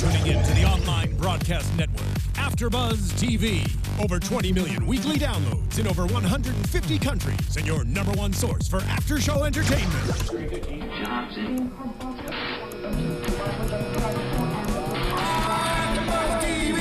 tuning in to the online broadcast network, AFTERBUZZ TV. Over 20 million weekly downloads in over 150 countries, and your number one source for after-show entertainment.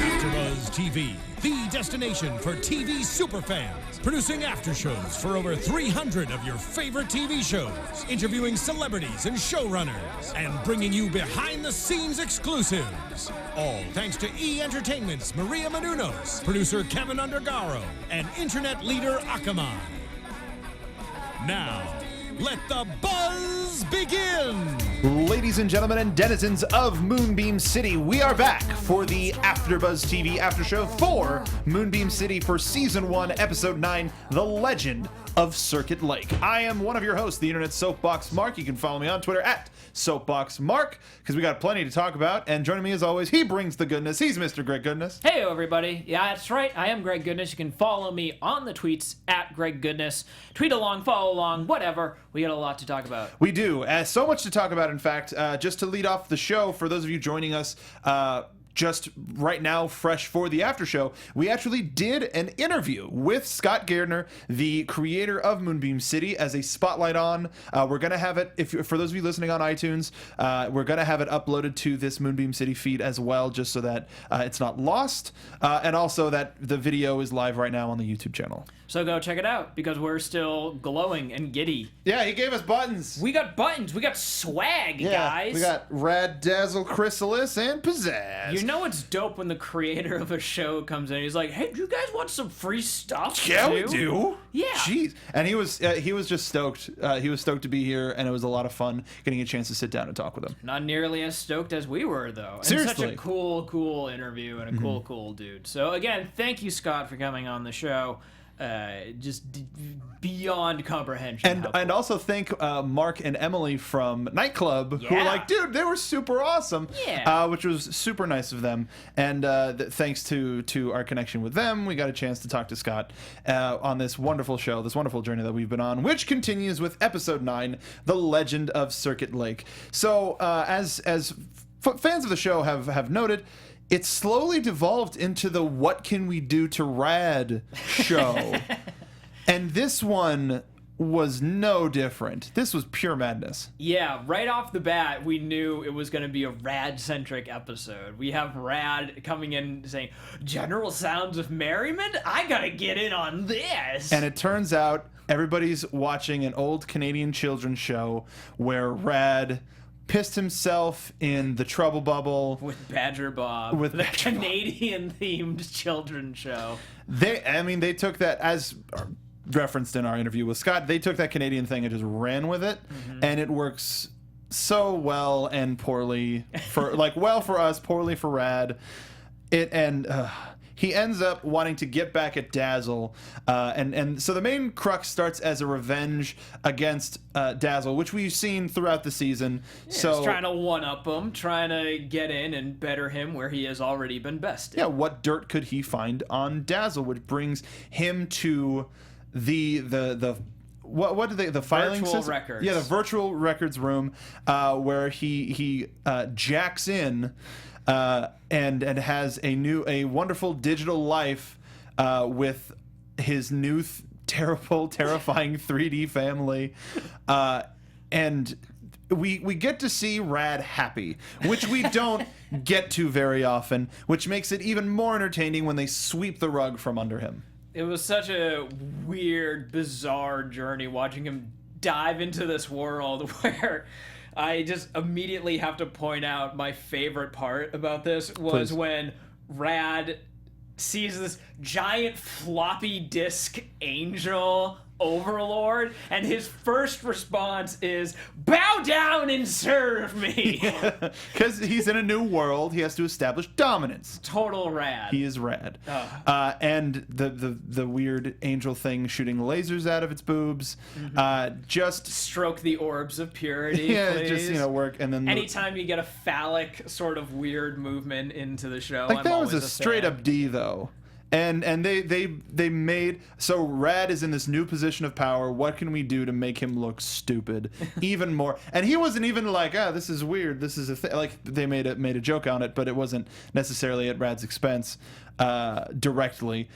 AFTERBUZZ TV, the destination for TV superfans. Producing after shows for over 300 of your favorite TV shows, interviewing celebrities and showrunners, and bringing you behind-the-scenes exclusives. All thanks to E! Entertainment's Maria Menounos, producer Kevin Undergaro, and internet leader Akamai. Now, let the buzz begin! Ladies and gentlemen and denizens of Moonbeam City, we are back for the AfterBuzz TV after show for Moonbeam City for Season 1, Episode 9, The Legend of Circuit Lake. I am one of your hosts, the Internet Soapbox Mark. You can follow me on Twitter at SoapboxMark, because we got plenty to talk about. And joining me as always, he brings the goodness. He's Mr. Greg Goodness. Hey, everybody. Yeah, that's right. I am Greg Goodness. You can follow me on the tweets at Greg Goodness. Tweet along, follow along, whatever. We got a lot to talk about. We do. So much to talk about, in fact. Just to lead off the show, for those of you joining us just right now, fresh for the after show, we actually did an interview with Scott Gairdner, the creator of Moonbeam City, as a spotlight on. We're going to have it, for those of you listening on iTunes, we're going to have it uploaded to this Moonbeam City feed as well, just so that it's not lost, and also that the video is live right now on the YouTube channel. So go check it out, because we're still glowing and giddy. Yeah, he gave us buttons. We got buttons. We got swag, guys. We got Rad, Dazzle, Chrysalis, and Pizzazz. You know it's dope when the creator of a show comes in. He's like, "Hey, do you guys want some free stuff?" Yeah, too? we do. Yeah. Jeez. And he was just stoked. He was stoked to be here, and it was a lot of fun getting a chance to sit down and talk with him. Not nearly as stoked as we were, though. And Seriously. such a cool interview and a cool dude. So again, thank you, Scott, for coming on the show. Just beyond comprehension. And also thank Mark and Emily from Nightclub, who were like, dude, they were super awesome. Yeah. Which was super nice of them. And thanks to our connection with them, we got a chance to talk to Scott on this wonderful show, this wonderful journey that we've been on, which continues with Episode 9, The Legend of Circuit Lake. So as fans of the show have noted, it slowly devolved into the What Can We Do to Rad show. And this one was no different. This was pure madness. Yeah, right off the bat, we knew it was going to be a Rad-centric episode. We have Rad coming in saying, "General sounds of merriment? I gotta get in on this!" And it turns out everybody's watching an old Canadian children's show where Rad pissed himself in the Trouble Bubble with Badger Bob, with the Canadian-themed children's show. They took that, as referenced in our interview with Scott, they took that Canadian thing and just ran with it, and it works so well and poorly for well for us, poorly for Rad. He ends up wanting to get back at Dazzle, and so the main crux starts as a revenge against Dazzle, which we've seen throughout the season. Yeah, so he's trying to one-up him, trying to get in and better him where he has already been bested. Yeah, what dirt could he find on Dazzle, which brings him to the what did the filing virtual system? records. Yeah, the virtual records room, where he jacks in. And has a wonderful digital life with his new terrifying 3D family, and we get to see Rad happy, which we don't get to very often, which makes it even more entertaining when they sweep the rug from under him. It was such a weird, bizarre journey watching him dive into this world where I just immediately have to point out my favorite part about this was Please. when Rad sees this giant floppy disk angel overlord, and his first response is, "Bow down and serve me." Because he's in a new world, he has to establish dominance. Total Rad. He is Rad. And the weird angel thing shooting lasers out of its boobs, just stroke the orbs of purity. yeah, please. just work. And then anytime you get a phallic sort of weird movement into the show, like I'm that was always a straight fan. up D though. And they made, so Rad is in this new position of power. What can we do to make him look stupid even more? And he wasn't even like, this is weird, this is a thing. Like, they made a joke on it, but it wasn't necessarily at Rad's expense directly.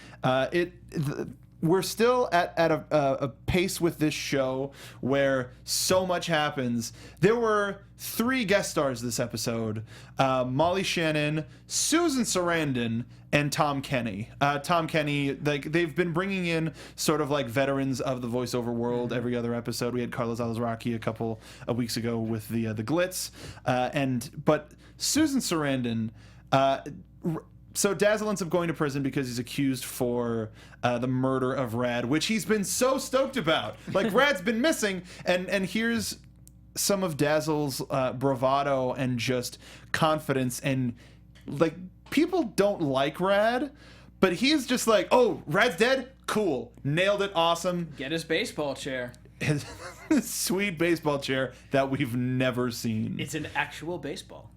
We're still at a pace with this show where so much happens. There were 3 guest stars this episode: Molly Shannon, Susan Sarandon, and Tom Kenny. Tom Kenny, like, they've been bringing in sort of like veterans of the voiceover world every other episode. We had Carlos Alazraqui a couple of weeks ago with the Glitz, but Susan Sarandon. So Dazzle ends up going to prison because he's accused for the murder of Rad, which he's been so stoked about. Like, Rad's been missing, and here's some of Dazzle's bravado and just confidence, and like, people don't like Rad, but he's just like, oh, Rad's dead? Cool. Nailed it. Awesome. Get his baseball chair. His sweet baseball chair that we've never seen. It's an actual baseball.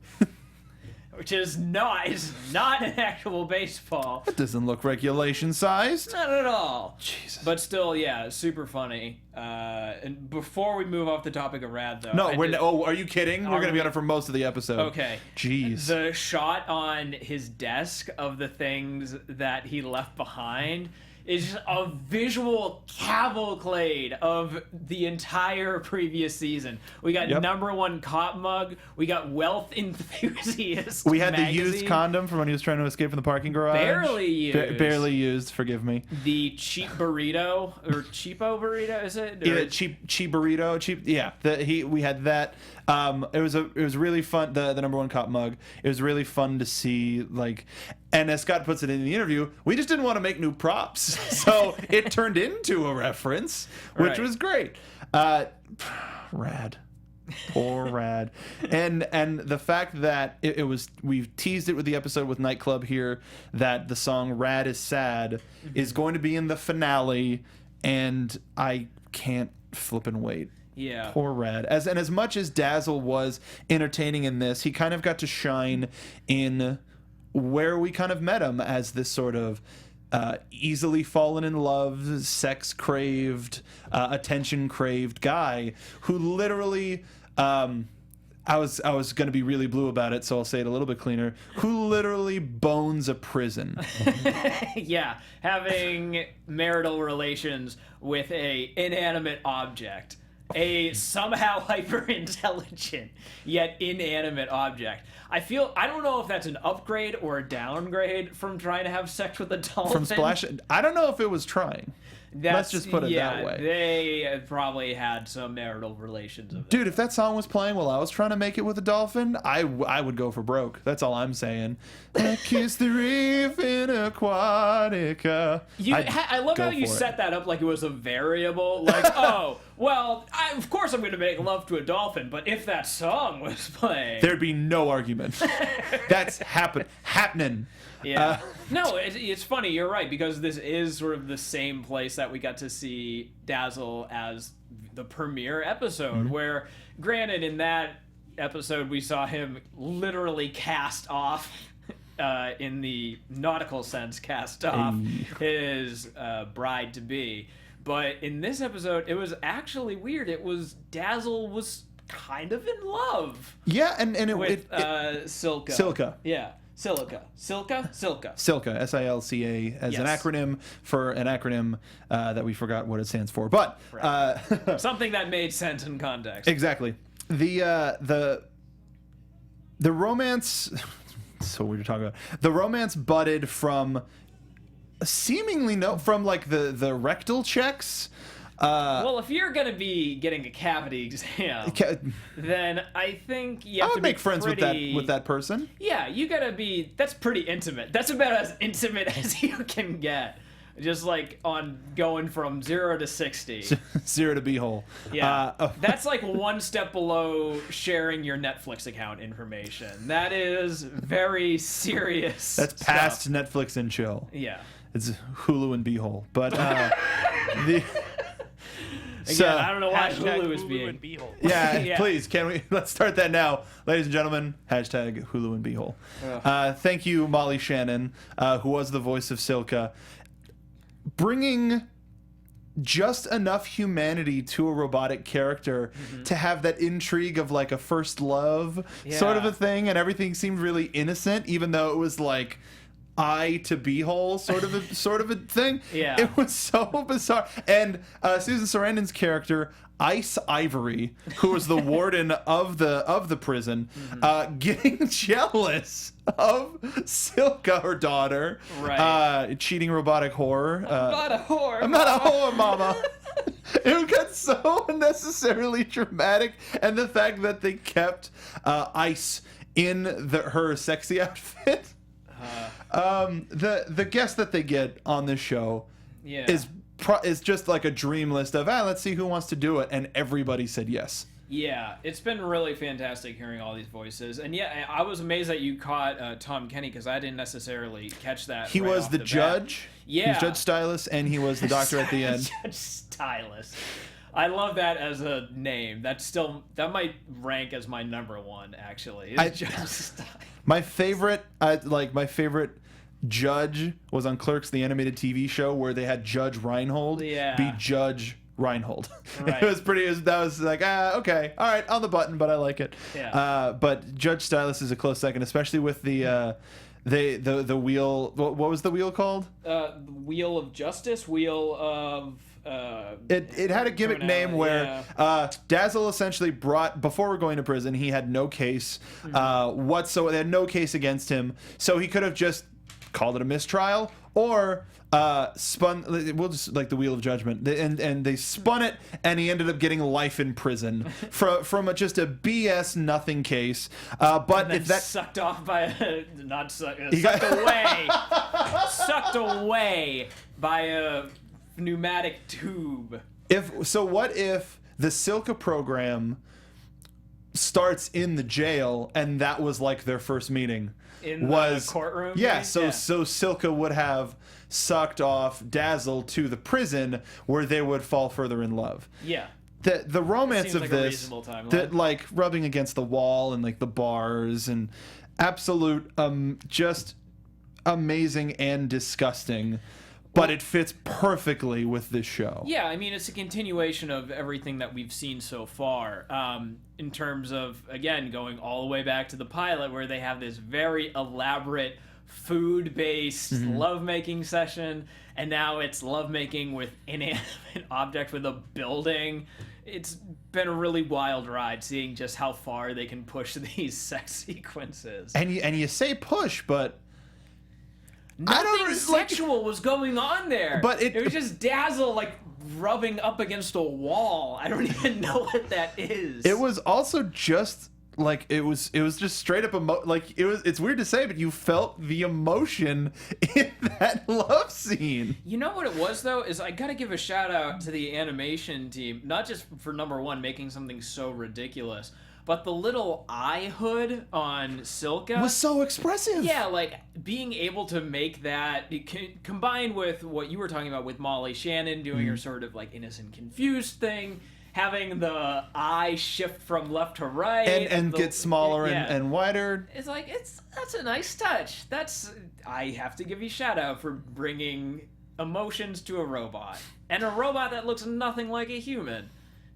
Which is not an actual baseball. It doesn't look regulation sized. Not at all. Jesus. But still, yeah, super funny. And before we move off the topic of Rad, though. No, are you kidding? We're going to be on it for most of the episode. Okay. Jeez. The shot on his desk of the things that he left behind is just a visual cavalcade of the entire previous season. We got #1 cop mug. We got wealth enthusiast. We had magazine. the used condom from when he was trying to escape from the parking garage. Barely used. Barely used. Forgive me. The cheap burrito or cheapo burrito, is it? Yeah, cheap burrito. Cheap. Yeah. We had that. It was really fun. The #1 cop mug. It was really fun to see, like, and as Scott puts it in the interview, we just didn't want to make new props, so it turned into a reference, which was great. Rad. Poor Rad. And the fact that we've teased it with the episode with Nightclub here, that the song Rad is Sad is going to be in the finale, and I can't flippin' wait. Yeah. Poor Rad. As much as Dazzle was entertaining in this, he kind of got to shine in where we kind of met him as this sort of easily fallen in love, sex craved, attention craved guy who literally, I was going to be really blue about it, so I'll say it a little bit cleaner, who literally bones a prison. Yeah, having marital relations with a inanimate object. A somehow hyper-intelligent yet inanimate object. I don't know if that's an upgrade or a downgrade from trying to have sex with a dolphin. From Splash. I don't know if it was trying. Let's just put it that way. They probably had some marital relations of Dude, if that song was playing while I was trying to make it with a dolphin, I would go for broke. That's all I'm saying. I kiss the reef in Aquatica. I love how you set that up like it was a variable. Like, oh, well, of course I'm going to make love to a dolphin, but if that song was playing... There'd be no argument. That's happening. Yeah. No, it's funny. You're right, because this is sort of the same place that we got to see Dazzle as the premiere episode, where, granted, in that episode we saw him literally cast off, in the nautical sense, cast off his bride-to-be. But in this episode, it was actually weird. Dazzle was kind of in love. Yeah, and with Silka. Silka. Yeah. Silka, Silka. Silka, S-I-L-C-A, as an acronym for an acronym that we forgot what it stands for. But something that made sense in context. Exactly. The romance. So weird to talk about. The romance budded from from like the rectal checks. Well, if you're gonna be getting a cavity exam, then I think you have I to would make friends with that person. Yeah, you gotta be. That's pretty intimate. That's about as intimate as you can get. Just like on going from 0 to 60. 0 to beehole. Yeah. That's like one step below sharing your Netflix account information. That is very serious. That's past Netflix and chill. Yeah. It's Hulu and beehole. But Again, I don't know why Hashtag Hulu is Hulu being... and Beehole. Yeah, Yeah. please, let's start that now. Ladies and gentlemen, hashtag Hulu and Beehole. Thank you, Molly Shannon, who was the voice of Silka, bringing just enough humanity to a robotic character to have that intrigue of like a first love sort of a thing, and everything seemed really innocent, even though it was like eye to beehole sort of a thing. Yeah. It was so bizarre. And Susan Sarandon's character, Ice Ivory, who was the warden of the prison, getting jealous of Silka, her daughter, Right. cheating robotic whore. I'm not a whore. I'm not a whore, mama. It got so unnecessarily dramatic, and the fact that they kept Ice in her sexy outfit. The guest that they get on this show is just like a dream list of let's see who wants to do it, and everybody said yes. Yeah, it's been really fantastic hearing all these voices, and I was amazed that you caught Tom Kenny, because I didn't necessarily catch that. He right was off the bat. judge. Yeah, he was Judge Stylus, and he was the doctor at the end. Judge Stylus. I love that as a name. That might rank as my number one, actually. Judge Stylus. My favorite, judge was on Clerks, the animated TV show, where they had Judge Reinhold be Judge Reinhold. Right. That was like, okay, all right, on the button, but I like it. Yeah. But Judge Stylus is a close second, especially with the wheel. What was the wheel called? Wheel of Justice, Wheel of... It had a gimmick name where Dazzle essentially before going to prison, he had no case whatsoever. They had no case against him, so he could have just called it a mistrial or we'll just like the Wheel of Judgment, and they spun it, and he ended up getting life in prison from just a BS nothing case. But if that sucked off by sucked away by a pneumatic tube. What if the Silka program starts in the jail, and that was like their first meeting in the courtroom? Yeah, so Silka would have sucked off Dazzle to the prison where they would fall further in love. Yeah. The romance of like this, that like rubbing against the wall and like the bars and absolute just amazing and disgusting. But it fits perfectly with this show. Yeah, I mean, it's a continuation of everything that we've seen so far. In terms of, again, going all the way back to the pilot, where they have this very elaborate food-based lovemaking session, and now it's lovemaking with inanimate object with a building. It's been a really wild ride, seeing just how far they can push these sex sequences. And you say push, but nothing sexual was going on there. But it was just Dazzle like rubbing up against a wall. I don't even know what that is. It was also just like it was just straight up it's weird to say, but you felt the emotion in that love scene. You know what it was though, is I gotta give a shout out to the animation team, not just for number one making something so ridiculous, but the little eye hood on Silka was so expressive. Yeah, like being able to make that combined with what you were talking about with Molly Shannon doing her sort of like innocent confused thing, having the eye shift from left to right and get smaller and wider. It's like that's a nice touch. I have to give you a shout out for bringing emotions to a robot, and a robot that looks nothing like a human.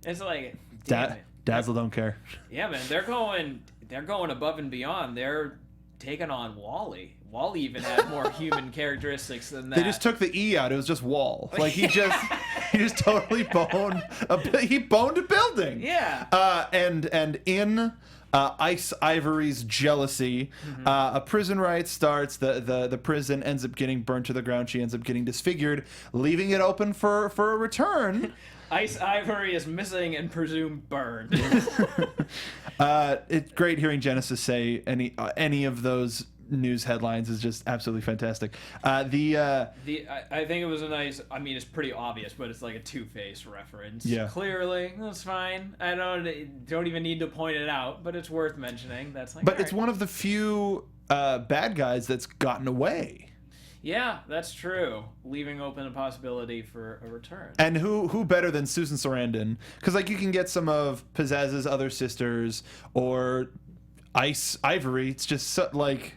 It's like damn it. Dazzle don't care. Yeah, man, they're going above and beyond. They're taking on Wall-E. Wall-E even had more human characteristics than that. They just took the E out. It was just Wall. Like he just totally boned a building. Yeah. And in Ice Ivory's jealousy, a prison riot starts. The prison ends up getting burnt to the ground. She ends up getting disfigured, leaving it open for a return. Ice Ivory is missing and presumed burned. It's great hearing Genesis say any of those news headlines is just absolutely fantastic. I think it was a nice. I mean, it's pretty obvious, but it's like a Two-Face reference. Yeah, clearly that's fine. I don't even need to point it out, but it's worth mentioning. That's like. But it's one of the few bad guys that's gotten away. Yeah, that's true. Leaving open a possibility for a return. And who better than Susan Sarandon? Because like you can get some of Pizzazz's other sisters or Ice Ivory. It's just so, like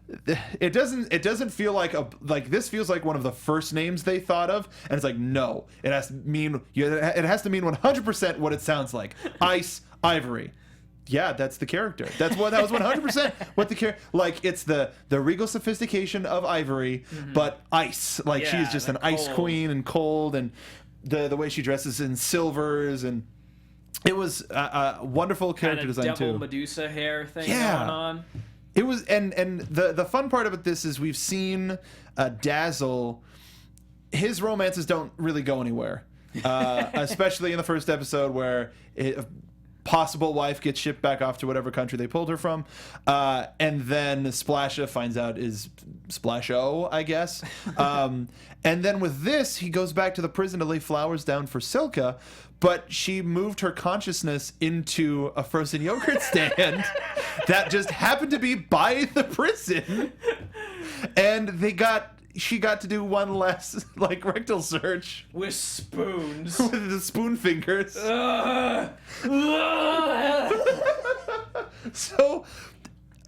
it doesn't feel like this feels like one of the first names they thought of, and it's like no, it has to mean 100% what it sounds like. Ice Ivory. Yeah, that's the character. That was 100% what the character. Like it's the regal sophistication of Ivory, but ice. Like Yeah, she's just an ice cold. queen and cold, and the way she dresses in silvers, and it was a wonderful character Kind of design devil too. Medusa hair thing Yeah. going on. It was, and the fun part about this is we've seen Dazzle. His romances don't really go anywhere, especially in the first episode where a possible wife gets shipped back off to whatever country they pulled her from, and then Splasha finds out is Splasho, I guess. And then with this, he goes back to the prison to lay flowers down for Silka, but she moved her consciousness into a frozen yogurt stand that just happened to be by the prison, and she got to do one last like rectal search With spoons. with the spoon fingers. So,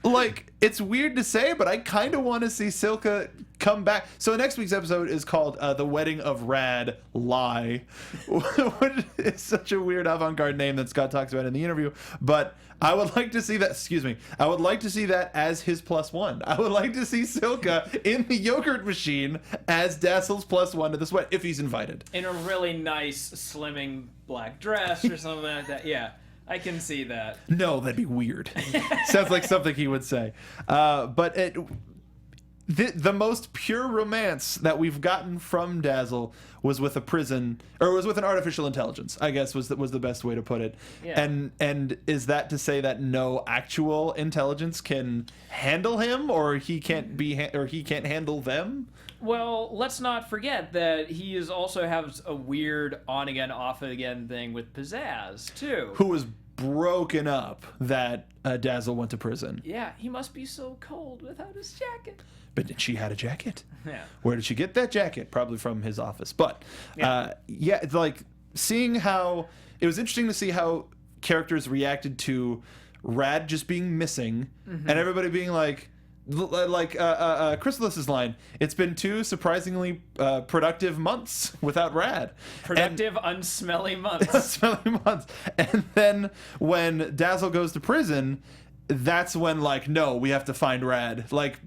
like, it's weird to say, but I kind of want to see Silka come back. So next week's episode is called The Wedding of Rad Lie, which is such a weird avant-garde name that Scott talks about in the interview. But I would like to see that, I would like to see that as his +1. I would like to see Silka in the yogurt machine as Dazzle's +1 to the sweat, if he's invited. In a really nice, slimming black dress or something like that. Yeah, I can see that. No, that'd be weird. Sounds like something he would say. The most pure romance that we've gotten from Dazzle was with a prison, or was with an artificial intelligence, I guess was the best way to put it. Yeah. And is that to say that no actual intelligence can handle him, or he can't handle them? Well, let's not forget that he also has a weird on-again, off-again thing with Pizzazz, too. Who was broken up that Dazzle went to prison. Yeah, he must be so cold without his jacket. But she had a jacket. Yeah. Where did she get that jacket? Probably from his office. But it's like seeing how it was interesting to see how characters reacted to Rad just being missing, and everybody being like Chrysalis's line. It's been 2 surprisingly productive months without Rad. Productive, unsmelly months. Smelly months. And then when Dazzle goes to prison, that's when, like, no, we have to find Rad. Like,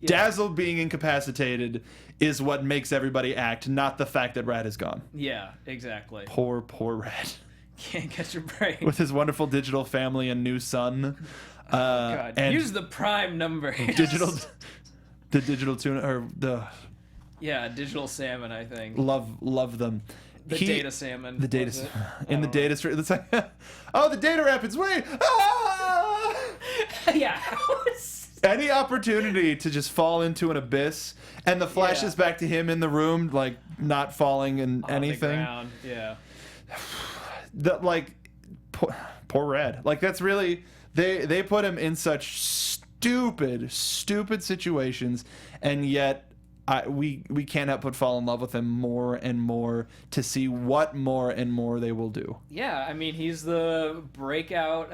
Dazzle being incapacitated is what makes everybody act, not the fact that Rad is gone. Yeah, exactly. Poor Rad. Can't catch your break. With his wonderful digital family and new son. God, and use the prime number. the digital tuna, or the... Yeah, digital salmon, I think. Love them. The data salmon. The data... was it? In the I don't data stream. It's like, oh, the data rapids, wait! Ah! know. Yeah. Any opportunity to just fall into an abyss, and the flashes back to him in the room, like not falling in On the anything. ground, yeah. Poor Red. Like that's really they put him in such stupid situations, and yet we can't help but fall in love with him more and more to see what more and more they will do. Yeah, I mean, he's the breakout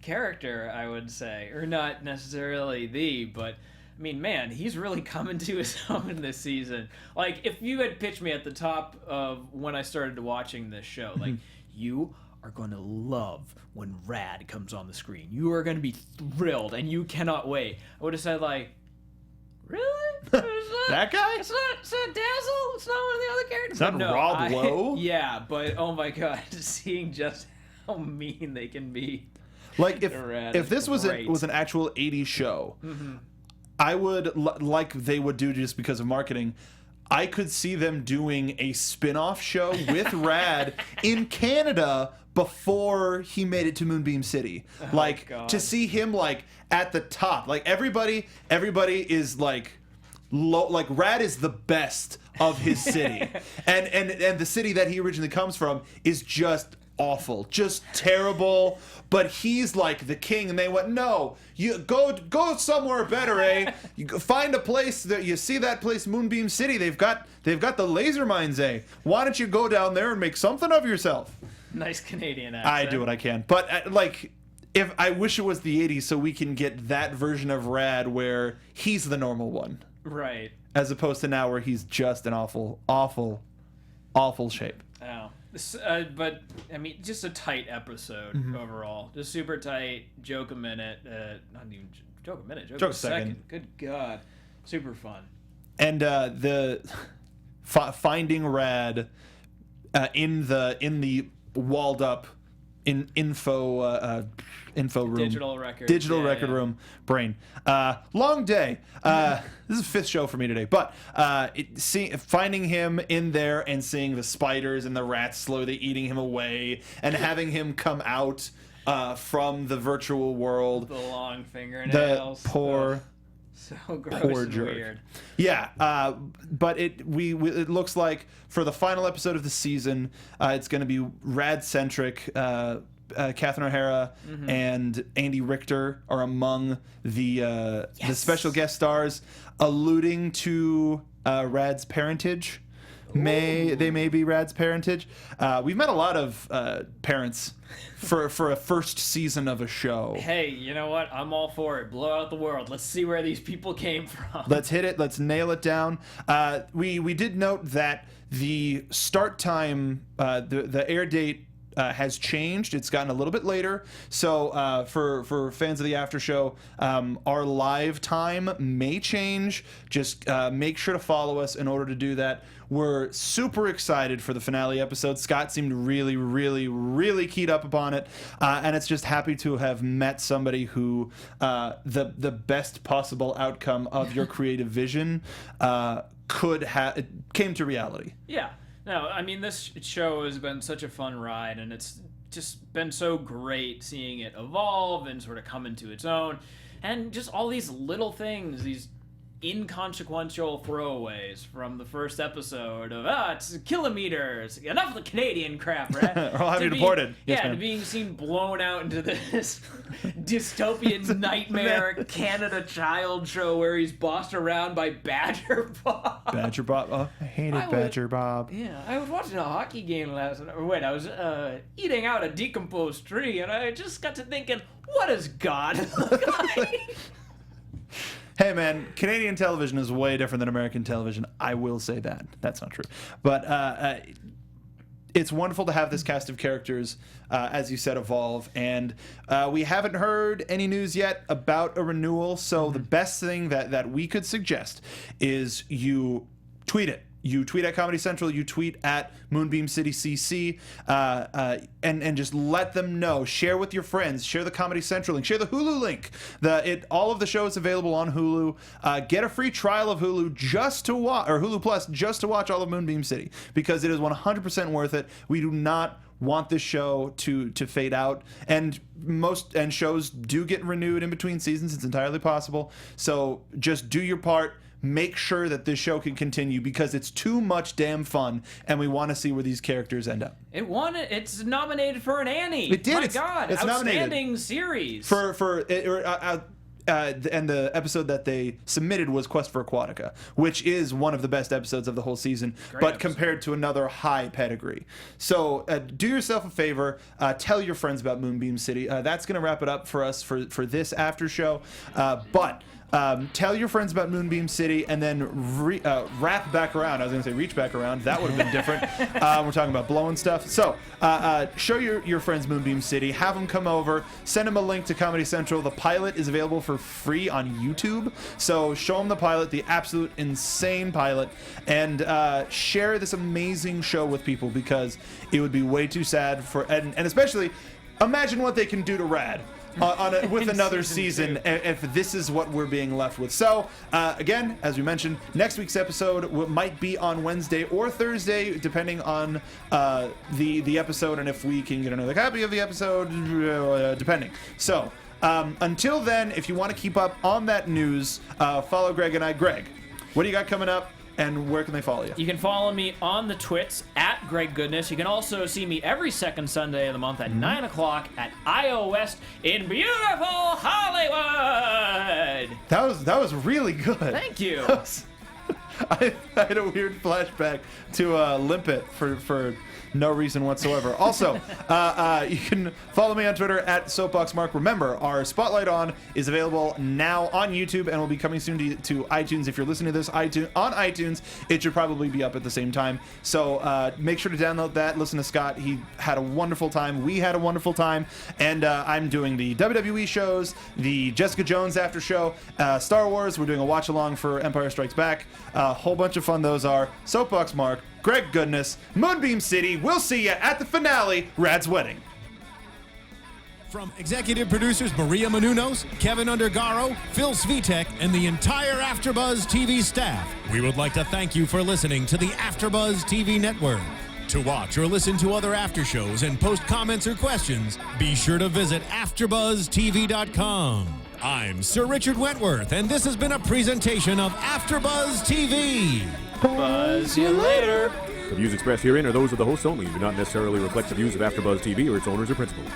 character, I would say. Or not necessarily but, I mean, man, he's really coming to his own this season. Like, if you had pitched me at the top of when I started watching this show, like, you are going to love when Rad comes on the screen. You are going to be thrilled, and you cannot wait. I would have said, like, really? That guy? It's not Dazzle. It's not one of the other characters. It's not Rob Lowe? Yeah, but oh my god, seeing just how mean they can be. Like Rad if is this was great. was an actual 80s show, I would like they would do just because of marketing. I could see them doing a spin-off show with Rad in Canada before he made it to Moonbeam City. God. To see him like at the top. Like everybody is like low, like Rad is the best of his city. and the city that he originally comes from is just awful, just terrible. But he's like the king, and they went, no, you go somewhere better, eh? You go find a place that you see that place, Moonbeam City. They've got the laser mines, eh? Why don't you go down there and make something of yourself? Nice Canadian accent. I do what I can, but if I wish it was the '80s, so we can get that version of Rad where he's the normal one, right? As opposed to now where he's just an awful, awful, awful shape. Oh. But I mean, just a tight episode overall. Just super tight. Joke a minute. Not even joke a minute. Joke a second. Good God, super fun. And the finding Rad in the walled up info room, digital record room brain. Long day. This is the 5th show for me today, but finding him in there and seeing the spiders and the rats slowly eating him away, and having him come out from the virtual world. The long fingernails. The poor. So gross poor and jerk. weird. Yeah, but it looks like for the final episode of the season, it's going to be Rad centric. Catherine O'Hara and Andy Richter are among the special guest stars, alluding to Rad's parentage. They may be Rad's parentage. We've met a lot of parents for a first season of a show. Hey, you know what? I'm all for it. Blow out the world. Let's see where these people came from. Let's hit it. Let's nail it down. We did note that the start time, the air date, has changed. It's gotten a little bit later. So for fans of the after show, our live time may change. Just make sure to follow us in order to do that. We're super excited for the finale episode. Scott seemed really, really, really keyed up upon it. And it's just happy to have met somebody who the best possible outcome of your creative vision came to reality. Yeah. No, I mean, this show has been such a fun ride, and it's just been so great seeing it evolve and sort of come into its own. And just all these little things, these inconsequential throwaways from the first episode of, it's kilometers, enough of the Canadian crap, right? Or I'll have you deported. Yes, to being seen blown out into this dystopian nightmare Canada child show where he's bossed around by Badger Bob. Badger Bob. Oh, I hated Badger Bob. Yeah, I was watching a hockey game last night. Wait, I was eating out a decomposed tree, and I just got to thinking, what does God look like? Hey man, Canadian television is way different than American television. I will say that. That's not true. But it's wonderful to have this cast of characters, as you said, evolve. And we haven't heard any news yet about a renewal. So the best thing that we could suggest is you tweet it. You tweet at Comedy Central, you tweet at Moonbeam City CC, and just let them know. Share with your friends. Share the Comedy Central link. Share the Hulu link. All of the shows available on Hulu. Get a free trial of Hulu just to watch, or Hulu Plus just to watch all of Moonbeam City, because it is 100% worth it. We do not want this show to fade out, and shows do get renewed in between seasons. It's entirely possible. So just do your part. Make sure that this show can continue, because it's too much damn fun, and we want to see where these characters end up. It's nominated for an Annie. It did. My God, it's outstanding nominated. Series. And the episode that they submitted was Quest for Aquatica, which is one of the best episodes of the whole season, but compared to another high pedigree. So do yourself a favor, tell your friends about Moonbeam City. That's going to wrap it up for us for this after show. But tell your friends about Moonbeam City, and then wrap back around. I was going to say reach back around. That would have been different. We're talking about blowing stuff. So show your friends Moonbeam City. Have them come over. Send them a link to Comedy Central. The pilot is available for free on YouTube. So show them the pilot, the absolute insane pilot, and share this amazing show with people, because it would be way too sad and especially imagine what they can do to Rad. With another season if this is what we're being left with. So again, as we mentioned, next week's episode might be on Wednesday or Thursday, depending on the episode and if we can get another copy of the episode, depending. So until then, if you want to keep up on that news, follow Greg and I. Greg, what do you got coming up? and where can they follow you? You can follow me on the twits at Greg Goodness. You can also see me every second Sunday of the month at 9 o'clock at IO West in beautiful Hollywood. That was really good. Thank you. I had a weird flashback to Limpet for no reason whatsoever. Also, you can follow me on Twitter at SoapboxMark. Remember, our Spotlight On is available now on YouTube and will be coming soon to iTunes. If you're listening to this on iTunes, it should probably be up at the same time. So make sure to download that. Listen to Scott. He had a wonderful time. We had a wonderful time. And I'm doing the WWE shows, the Jessica Jones after show, Star Wars. We're doing a watch along for Empire Strikes Back. A whole bunch of fun those are. Soapbox Mark, Greg Goodness, Moonbeam City. We'll see you at the finale, Rad's Wedding. From executive producers Maria Menounos, Kevin Undergaro, Phil Svitek, and the entire AfterBuzz TV staff, we would like to thank you for listening to the AfterBuzz TV network. To watch or listen to other after shows and post comments or questions, be sure to visit AfterBuzzTV.com. I'm Sir Richard Wentworth, and this has been a presentation of AfterBuzz TV. Buzz you later. The views expressed herein are those of the hosts only and do not necessarily reflect the views of AfterBuzz TV or its owners or principals.